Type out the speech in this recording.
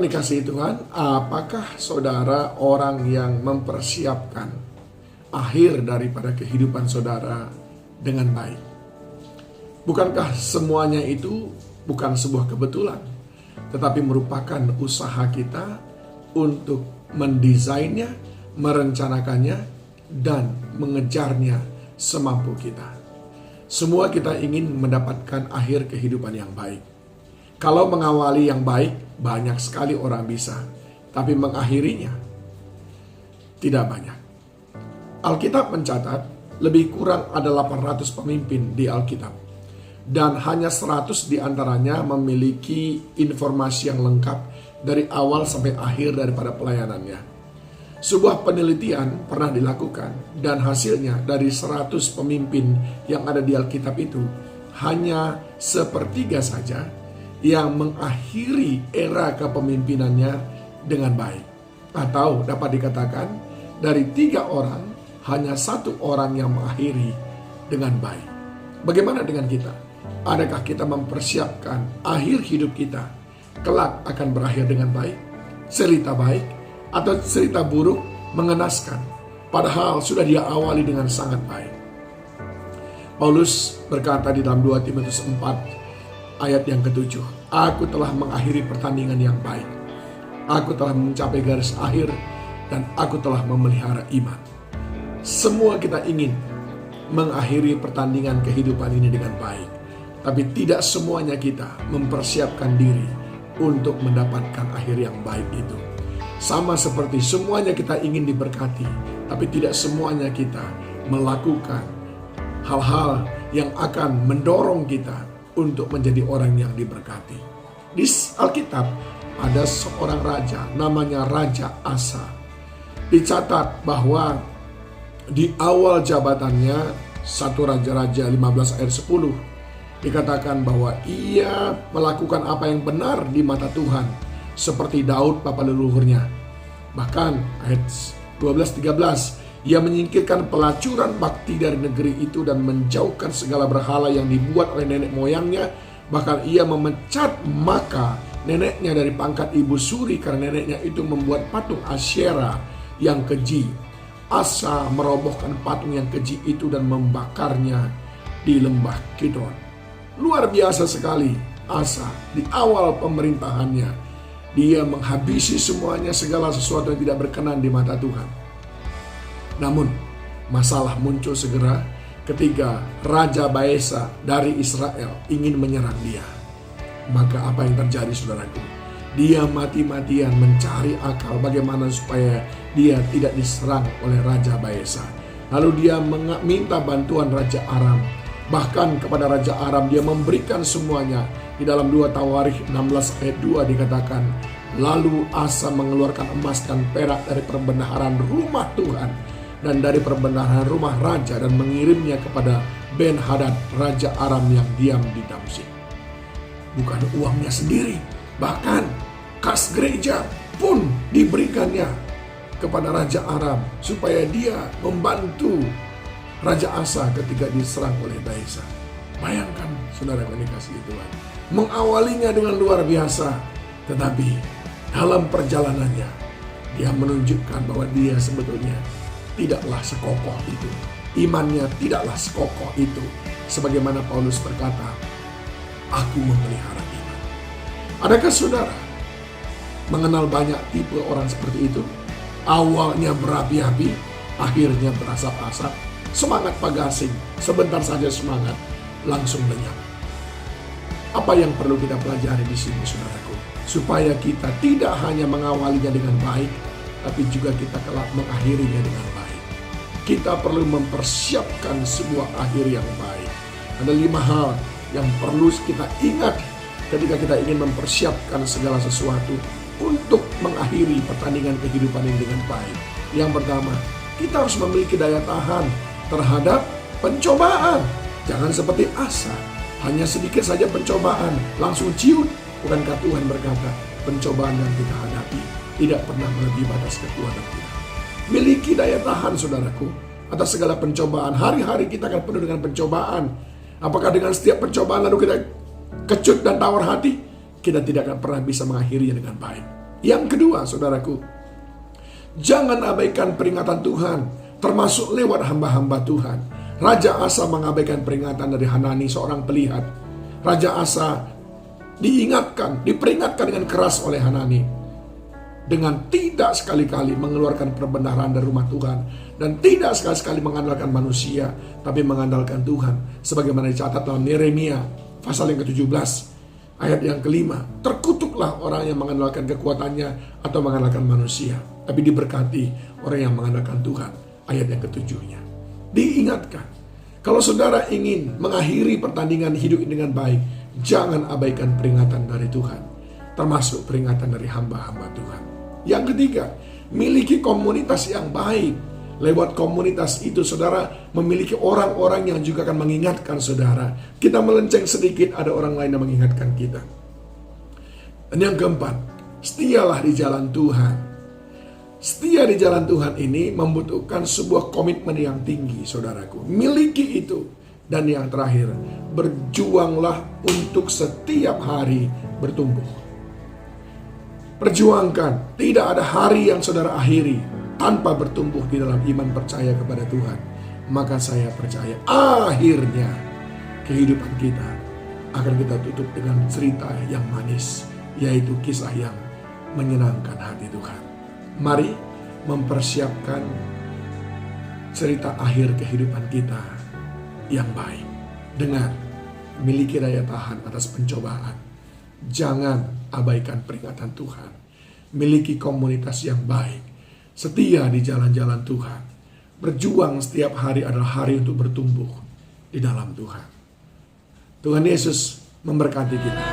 yang dikasihi Tuhan, apakah saudara orang yang mempersiapkan akhir daripada kehidupan saudara dengan baik? Bukankah semuanya itu bukan sebuah kebetulan, tetapi merupakan usaha kita untuk mendesainnya, merencanakannya, dan mengejarnya semampu kita. Semua kita ingin mendapatkan akhir kehidupan yang baik. Kalau mengawali yang baik, banyak sekali orang bisa. Tapi mengakhirinya, tidak banyak. Alkitab mencatat, lebih kurang ada 800 pemimpin di Alkitab. Dan hanya 100 diantaranya memiliki informasi yang lengkap dari awal sampai akhir daripada pelayanannya. Sebuah penelitian pernah dilakukan, dan hasilnya dari 100 pemimpin yang ada di Alkitab itu, hanya sepertiga saja yang mengakhiri era kepemimpinannya dengan baik. Atau dapat dikatakan, dari 3 orang, hanya 1 orang yang mengakhiri dengan baik. Bagaimana dengan kita? Adakah kita mempersiapkan akhir hidup kita kelak akan berakhir dengan baik? Cerita baik atau cerita buruk mengenaskan, padahal sudah dia awali dengan sangat baik. Paulus berkata di dalam 2 Timotius 4 ayat yang ke-7, aku telah mengakhiri pertandingan yang baik. Aku telah mencapai garis akhir dan aku telah memelihara iman. Semua kita ingin mengakhiri pertandingan kehidupan ini dengan baik. Tapi tidak semuanya kita mempersiapkan diri untuk mendapatkan akhir yang baik itu. Sama seperti semuanya kita ingin diberkati, tapi tidak semuanya kita melakukan hal-hal yang akan mendorong kita untuk menjadi orang yang diberkati. Di Alkitab ada seorang raja namanya Raja Asa. Dicatat bahwa di awal jabatannya, 1 Raja-Raja 15 ayat 10, dikatakan bahwa ia melakukan apa yang benar di mata Tuhan, seperti Daud bapa leluhurnya. Bahkan ayat 12-13, ia menyingkirkan pelacuran bakti dari negeri itu dan menjauhkan segala berhala yang dibuat oleh nenek moyangnya. Bahkan ia memecat Maka neneknya dari pangkat ibu suri karena neneknya itu membuat patung Asyera yang keji. Asa merobohkan patung yang keji itu dan membakarnya di lembah Kidron. Luar biasa sekali Asa di awal pemerintahannya. Dia menghabisi semuanya, segala sesuatu yang tidak berkenan di mata Tuhan. Namun, masalah muncul segera ketika Raja Baesa dari Israel ingin menyerang dia. Maka apa yang terjadi, saudaraku? Dia mati-matian mencari akal bagaimana supaya dia tidak diserang oleh Raja Baesa. Lalu dia meminta bantuan Raja Aram. Bahkan kepada Raja Aram dia memberikan semuanya. Di dalam 2 Tawarikh 16 ayat 2 dikatakan, lalu Asa mengeluarkan emas dan perak dari perbendaharaan rumah Tuhan dan dari perbendaharaan rumah raja dan mengirimnya kepada Ben-Hadad Raja Aram yang diam di Damsyik. Bukan uangnya sendiri, bahkan kas gereja pun diberikannya kepada Raja Aram supaya dia membantu Raja Asa ketika diserang oleh Baesa. Bayangkan saudara yang dikasihi Tuhan, mengawalinya dengan luar biasa, tetapi dalam perjalanannya dia menunjukkan bahwa dia sebetulnya tidaklah sekokoh itu. Imannya tidaklah sekokoh itu. Sebagaimana Paulus berkata, aku memelihara iman. Adakah saudara mengenal banyak tipe orang seperti itu? Awalnya berapi-api, akhirnya berasap-asap. Semangat pagasing, sebentar saja semangat, langsung lenyap. Apa yang perlu kita pelajari di sini, saudaraku? Supaya kita tidak hanya mengawalinya dengan baik, tapi juga kita kelak mengakhirinya dengan baik. Kita perlu mempersiapkan sebuah akhir yang baik. Ada 5 hal yang perlu kita ingat ketika kita ingin mempersiapkan segala sesuatu untuk mengakhiri pertandingan kehidupan ini dengan baik. Yang pertama, kita harus memiliki daya tahan terhadap pencobaan. Jangan seperti Asa, hanya sedikit saja pencobaan, langsung ciut. Bukankah Tuhan berkata, pencobaan yang kita hadapi tidak pernah melebihi batas kekuatan kita. Miliki daya tahan, saudaraku, atas segala pencobaan. Hari-hari kita akan penuh dengan pencobaan. Apakah dengan setiap pencobaan lalu kita kecut dan tawar hati? Kita tidak akan pernah bisa mengakhirinya dengan baik. Yang kedua, saudaraku, jangan abaikan peringatan Tuhan, termasuk lewat hamba-hamba Tuhan. Raja Asa mengabaikan peringatan dari Hanani, seorang pelihat. Raja Asa diperingatkan dengan keras oleh Hanani, dengan tidak sekali-kali mengeluarkan perbendaharaan dari rumah Tuhan, dan tidak sekali-kali mengandalkan manusia, tapi mengandalkan Tuhan. Sebagaimana dicatat dalam Yeremia pasal yang ke-17 ayat yang ke-5, terkutuklah orang yang mengandalkan kekuatannya atau mengandalkan manusia, tapi diberkati orang yang mengandalkan Tuhan. Ayat yang ke-7-nya diingatkan, kalau saudara ingin mengakhiri pertandingan hidup dengan baik, jangan abaikan peringatan dari Tuhan, termasuk peringatan dari hamba-hamba Tuhan. Yang ketiga, miliki komunitas yang baik. Lewat komunitas itu, saudara memiliki orang-orang yang juga akan mengingatkan saudara. Kita melenceng sedikit, ada orang lain yang mengingatkan kita. Dan yang keempat, setialah di jalan Tuhan. Setia di jalan Tuhan ini membutuhkan sebuah komitmen yang tinggi, saudaraku. Miliki itu. Dan yang terakhir, berjuanglah untuk setiap hari bertumbuh. Perjuangkan, tidak ada hari yang saudara akhiri tanpa bertumbuh di dalam iman percaya kepada Tuhan. Maka saya percaya akhirnya kehidupan kita akan kita tutup dengan cerita yang manis, yaitu kisah yang menyenangkan hati Tuhan. Mari mempersiapkan cerita akhir kehidupan kita yang baik dengan miliki daya tahan atas pencobaan. Jangan abaikan peringatan Tuhan. Miliki komunitas yang baik. Setia di jalan-jalan Tuhan. Berjuang setiap hari adalah hari untuk bertumbuh di dalam Tuhan. Tuhan Yesus memberkati kita.